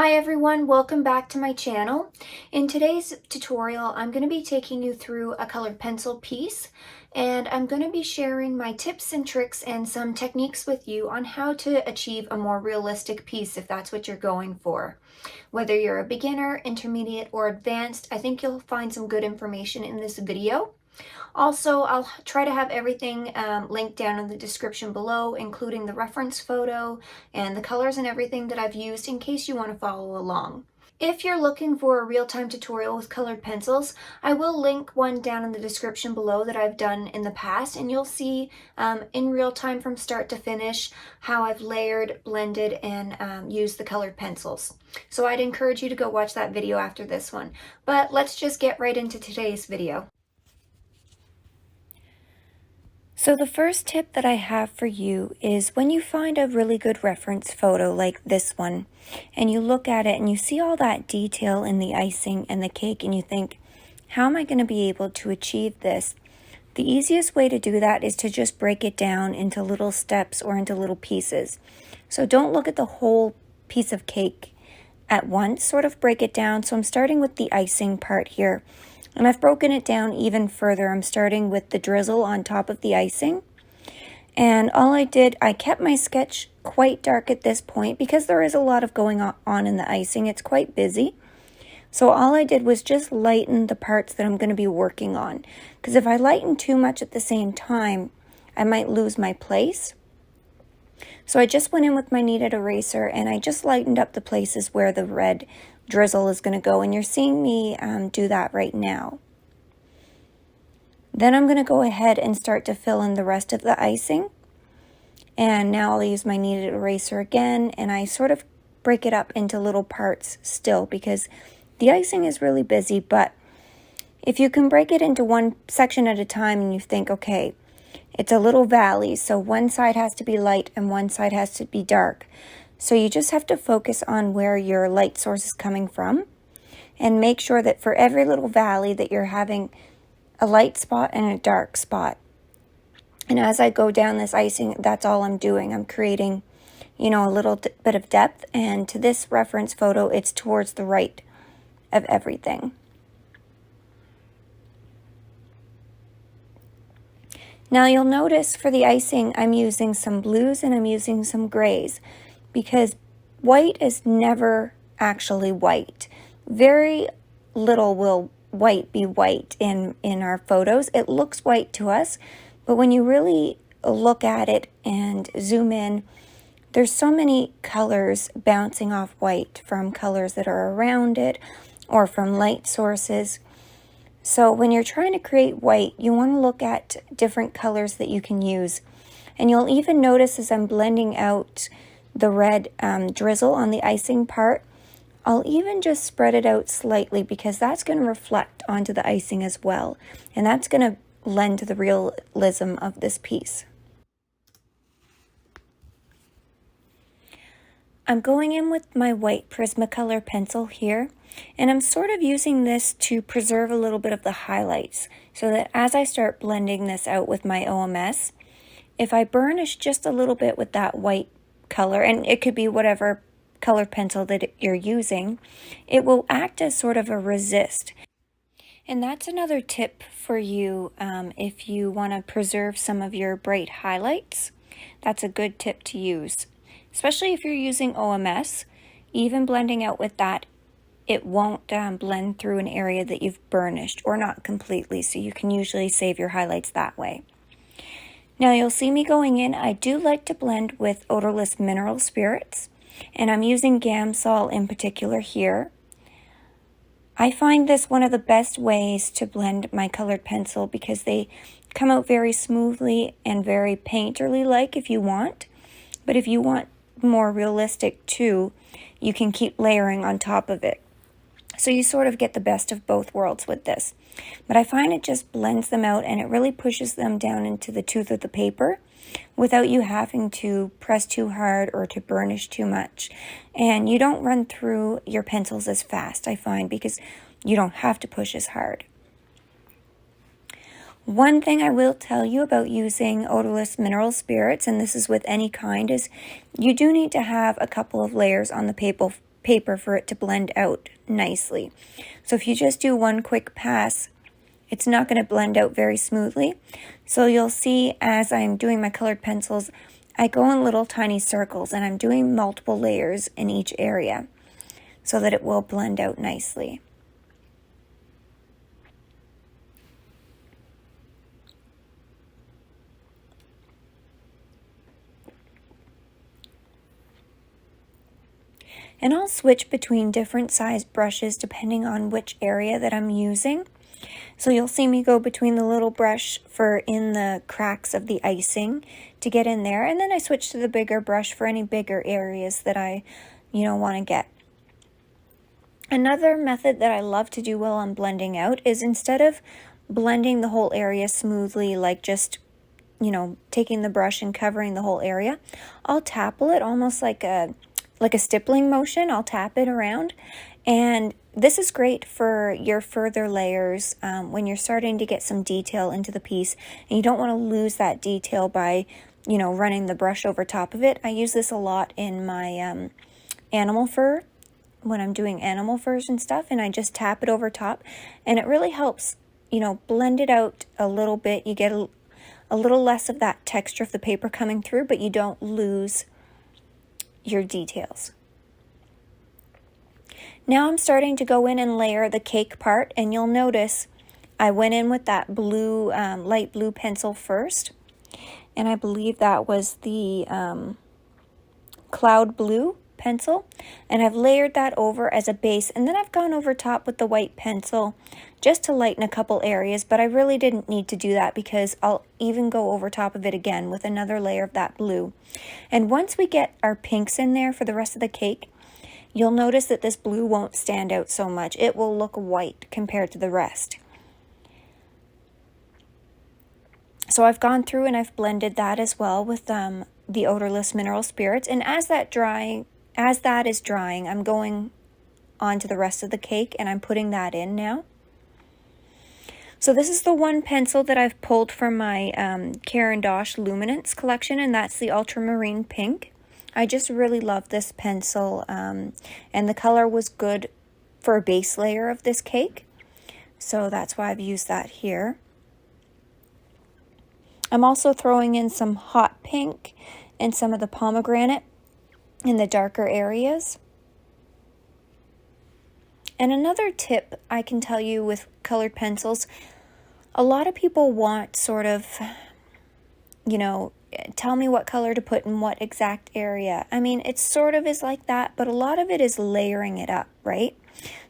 Hi everyone, welcome back to my channel. In today's tutorial, I'm going to be taking you through a colored pencil piece, and I'm going to be sharing my tips and tricks and some techniques with you on how to achieve a more realistic piece if that's what you're going for. Whether you're a beginner, intermediate, or advanced, I think you'll find some good information in this video. Also, I'll try to have everything linked down in the description below, including the reference photo and the colors and everything that I've used in case you want to follow along. If you're looking for a real-time tutorial with colored pencils, I will link one down in the description below that I've done in the past, and you'll see in real time from start to finish how I've layered, blended, and used the colored pencils. So I'd encourage you to go watch that video after this one. But let's just get right into today's video. So the first tip that I have for you is when you find a really good reference photo like this one, and you look at it and you see all that detail in the icing and the cake and you think, how am I going to be able to achieve this? The easiest way to do that is to just break it down into little steps or into little pieces. So don't look at the whole piece of cake at once, sort of break it down. So I'm starting with the icing part here. And I've broken it down even further. I'm starting with the drizzle on top of the icing. And all I did, I kept my sketch quite dark at this point because there is a lot of going on in the icing. It's quite busy. So all I did was just lighten the parts that I'm going to be working on. Because if I lighten too much at the same time, I might lose my place. So I just went in with my kneaded eraser and I just lightened up the places where the red drizzle is going to go, and you're seeing me do that right now. Then I'm going to go ahead and start to fill in the rest of the icing, and now I'll use my kneaded eraser again, and I sort of break it up into little parts still because the icing is really busy. But if you can break it into one section at a time and you think, okay, it's a little valley, so one side has to be light and one side has to be dark. So you just have to focus on where your light source is coming from and make sure that for every little valley that you're having a light spot and a dark spot. And as I go down this icing, that's all I'm doing. I'm creating, a little bit of depth, and to this reference photo, it's towards the right of everything. Now you'll notice for the icing, I'm using some blues and I'm using some grays, because white is never actually white. Very little will white be white in our photos. It looks white to us, but when you really look at it and zoom in, there's so many colors bouncing off white from colors that are around it or from light sources. So when you're trying to create white, you want to look at different colors that you can use. And you'll even notice as I'm blending out the red drizzle on the icing part, I'll even just spread it out slightly because that's going to reflect onto the icing as well. And that's going to lend to the realism of this piece. I'm going in with my white Prismacolor pencil here, and I'm sort of using this to preserve a little bit of the highlights so that as I start blending this out with my OMS, if I burnish just a little bit with that white color, and it could be whatever color pencil that you're using, it will act as sort of a resist. And that's another tip for you if you want to preserve some of your bright highlights. That's a good tip to use, especially if you're using OMS. Even blending out with that, it won't blend through an area that you've burnished, or not completely, so you can usually save your highlights that way. Now you'll see me going in. I do like to blend with odorless mineral spirits, and I'm using Gamsol in particular here. I find this one of the best ways to blend my colored pencil because they come out very smoothly and very painterly-like if you want. But if you want more realistic too, you can keep layering on top of it. So you sort of get the best of both worlds with this. But I find it just blends them out and it really pushes them down into the tooth of the paper without you having to press too hard or to burnish too much. And you don't run through your pencils as fast, I find, because you don't have to push as hard. One thing I will tell you about using odorless mineral spirits, and this is with any kind, is you do need to have a couple of layers on the paper for it to blend out nicely. So if you just do one quick pass, it's not going to blend out very smoothly. So you'll see as I'm doing my colored pencils, I go in little tiny circles and I'm doing multiple layers in each area so that it will blend out nicely. And I'll switch between different size brushes depending on which area that I'm using. So you'll see me go between the little brush for in the cracks of the icing to get in there. And then I switch to the bigger brush for any bigger areas that I, want to get. Another method that I love to do while I'm blending out is instead of blending the whole area smoothly, like just, taking the brush and covering the whole area, I'll tapple it almost like a stippling motion. I'll tap it around, and this is great for your further layers when you're starting to get some detail into the piece and you don't want to lose that detail by running the brush over top of it. I use this a lot in my animal fur when I'm doing animal furs and stuff, and I just tap it over top, and it really helps blend it out a little bit. You get a little less of that texture of the paper coming through, but you don't lose your details. Now I'm starting to go in and layer the cake part, and you'll notice I went in with that blue, light blue pencil first, and I believe that was the cloud blue pencil, and I've layered that over as a base, and then I've gone over top with the white pencil just to lighten a couple areas, but I really didn't need to do that because I'll even go over top of it again with another layer of that blue. And once we get our pinks in there for the rest of the cake, you'll notice that this blue won't stand out so much. It will look white compared to the rest. So I've gone through and I've blended that as well with the odorless mineral spirits, and as that is drying, I'm going on to the rest of the cake and I'm putting that in now. So this is the one pencil that I've pulled from my Caran d'Ache Luminance collection, and that's the Ultramarine Pink. I just really love this pencil, and the color was good for a base layer of this cake, so that's why I've used that here. I'm also throwing in some hot pink and some of the pomegranate in the darker areas. And another tip I can tell you with colored pencils, a lot of people want sort of, tell me what color to put in what exact area. I mean, it sort of is like that, but a lot of it is layering it up, right?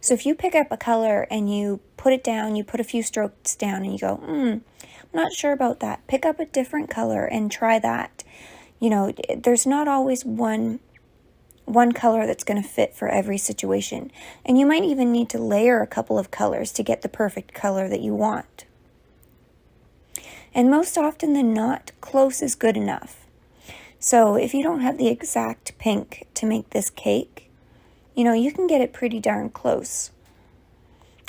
So if you pick up a color and you put it down, you put a few strokes down and you go, I'm not sure about that. Pick up a different color and try that. There's not always one color that's going to fit for every situation. And you might even need to layer a couple of colors to get the perfect color that you want. And most often than not, close is good enough. So if you don't have the exact pink to make this cake, you can get it pretty darn close.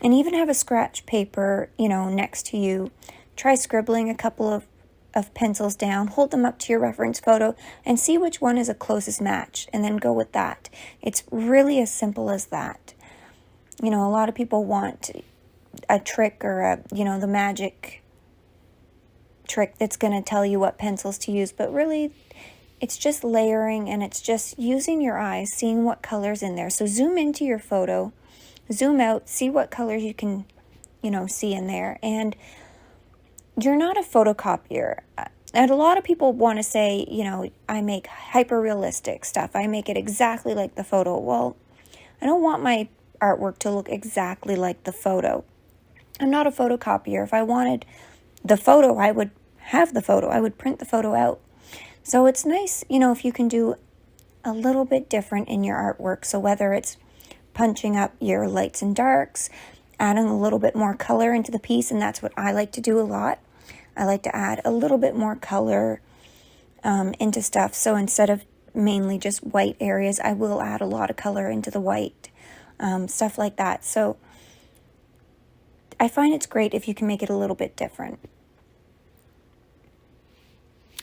And even have a scratch paper, next to you. Try scribbling a couple of pencils down, hold them up to your reference photo, and see which one is a closest match, and then go with that. It's really as simple as that. A lot of people want a trick or the magic trick that's going to tell you what pencils to use, but really it's just layering, and it's just using your eyes, seeing what colors in there. So zoom into your photo, zoom out, see what colors you can see in there. And you're not a photocopier. And a lot of people want to say, I make hyper-realistic stuff. I make it exactly like the photo. Well, I don't want my artwork to look exactly like the photo. I'm not a photocopier. If I wanted the photo, I would have the photo. I would print the photo out. So it's nice, if you can do a little bit different in your artwork. So whether it's punching up your lights and darks, adding a little bit more color into the piece, and that's what I like to do a lot. I like to add a little bit more color into stuff. So instead of mainly just white areas, I will add a lot of color into the white, stuff like that. So I find it's great if you can make it a little bit different.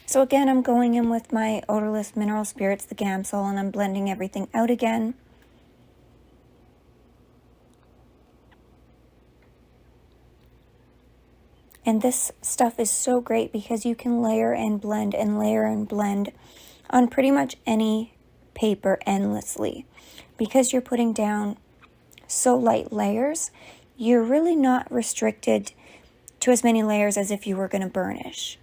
So again, I'm going in with my odorless mineral spirits, the Gamsol, and I'm blending everything out again. And this stuff is so great because you can layer and blend and layer and blend on pretty much any paper endlessly. Because you're putting down so light layers, you're really not restricted to as many layers as if you were going to burnish.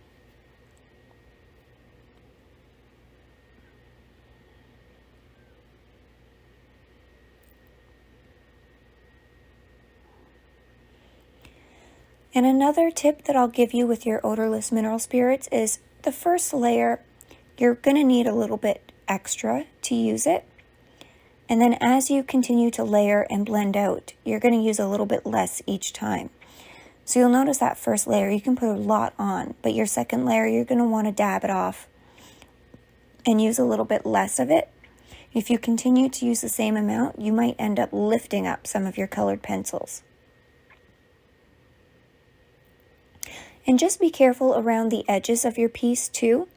And another tip that I'll give you with your odorless mineral spirits is the first layer, you're going to need a little bit extra to use it. And then as you continue to layer and blend out, you're going to use a little bit less each time. So you'll notice that first layer, you can put a lot on, but your second layer, you're going to want to dab it off and use a little bit less of it. If you continue to use the same amount, you might end up lifting up some of your colored pencils. And just be careful around the edges of your piece too.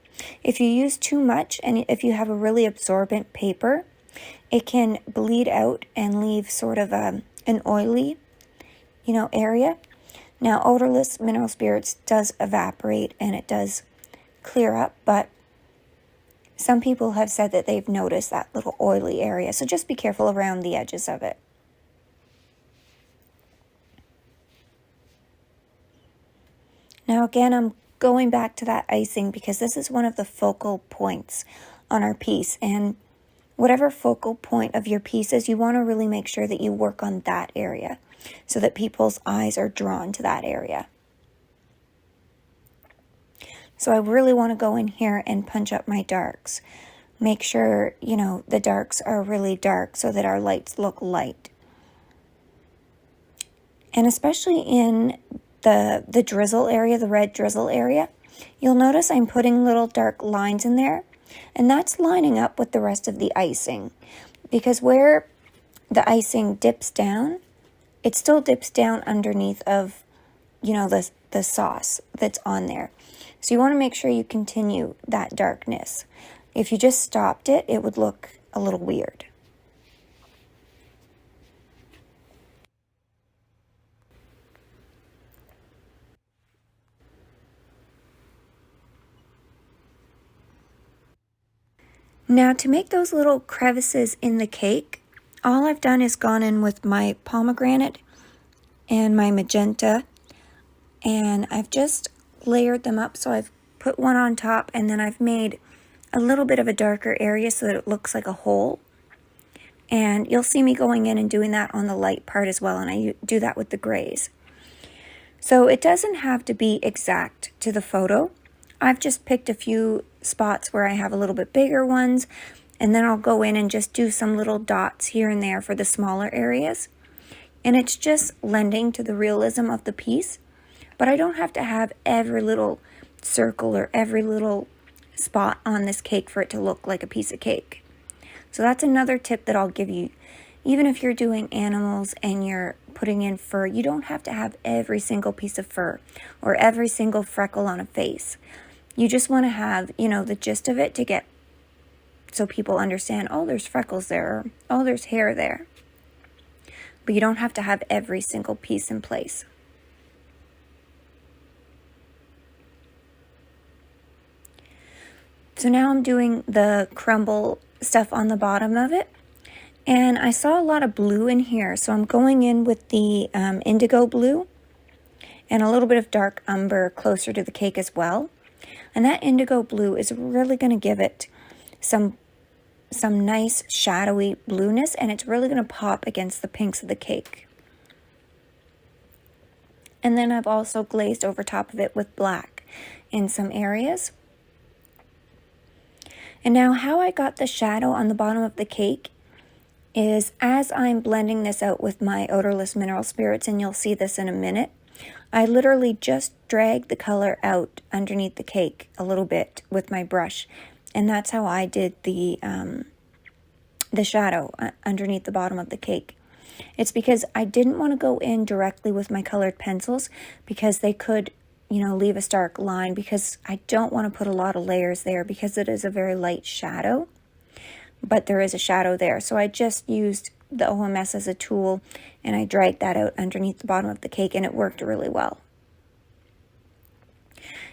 If you use too much and if you have a really absorbent paper, it can bleed out and leave sort of an oily, area. Now, odorless mineral spirits does evaporate and it does clear up, but some people have said that they've noticed that little oily area. So just be careful around the edges of it. Now again, I'm going back to that icing because this is one of the focal points on our piece. And whatever focal point of your piece is, you want to really make sure that you work on that area so that people's eyes are drawn to that area. So I really want to go in here and punch up my darks. Make sure, the darks are really dark so that our lights look light. And especially in the drizzle area, the red drizzle area, you'll notice I'm putting little dark lines in there, and that's lining up with the rest of the icing, because where the icing dips down, it still dips down underneath of, the sauce that's on there. So you want to make sure you continue that darkness. If you just stopped it, it would look a little weird. Now to make those little crevices in the cake, all I've done is gone in with my pomegranate and my magenta, and I've just layered them up. So I've put one on top, and then I've made a little bit of a darker area so that it looks like a hole. And you'll see me going in and doing that on the light part as well, and I do that with the grays. So it doesn't have to be exact to the photo. I've just picked a few spots where I have a little bit bigger ones, and then I'll go in and just do some little dots here and there for the smaller areas. And it's just lending to the realism of the piece, but I don't have to have every little circle or every little spot on this cake for it to look like a piece of cake. So that's another tip that I'll give you. Even if you're doing animals and you're putting in fur, you don't have to have every single piece of fur or every single freckle on a face. You just want to have, the gist of it to get so people understand, oh, there's freckles there, or, oh, there's hair there. But you don't have to have every single piece in place. So now I'm doing the crumble stuff on the bottom of it. And I saw a lot of blue in here, so I'm going in with the indigo blue and a little bit of dark umber closer to the cake as well. And that indigo blue is really going to give it some nice shadowy blueness, and it's really going to pop against the pinks of the cake. And then I've also glazed over top of it with black in some areas. And now how I got the shadow on the bottom of the cake is as I'm blending this out with my odorless mineral spirits, and you'll see this in a minute, I literally just drag the color out underneath the cake a little bit with my brush. And that's how I did the shadow underneath the bottom of the cake. It's because I didn't want to go in directly with my colored pencils because they could, leave a stark line, because I don't want to put a lot of layers there because it is a very light shadow, but there is a shadow there. So I just used the OMS as a tool, and I dragged that out underneath the bottom of the cake, and it worked really well.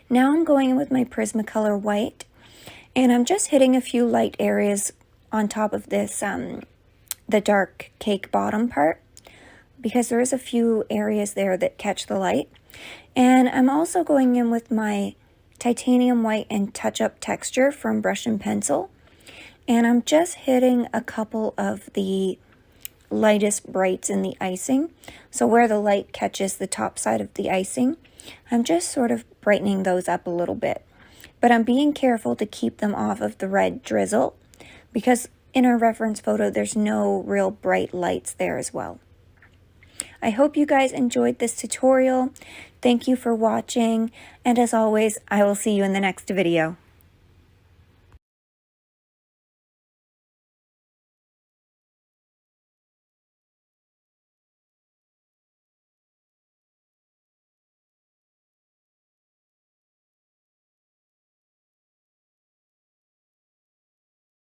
Now I'm going in with my Prismacolor white, and I'm just hitting a few light areas on top of this, the dark cake bottom part, because there is a few areas there that catch the light. And I'm also going in with my titanium white and touch-up texture from Brush and Pencil. And I'm just hitting a couple of the lightest brights in the icing. So where the light catches the top side of the icing, I'm just sort of brightening those up a little bit. But I'm being careful to keep them off of the red drizzle, because in our reference photo, there's no real bright lights there as well. I hope you guys enjoyed this tutorial. Thank you for watching, and as always, I will see you in the next video.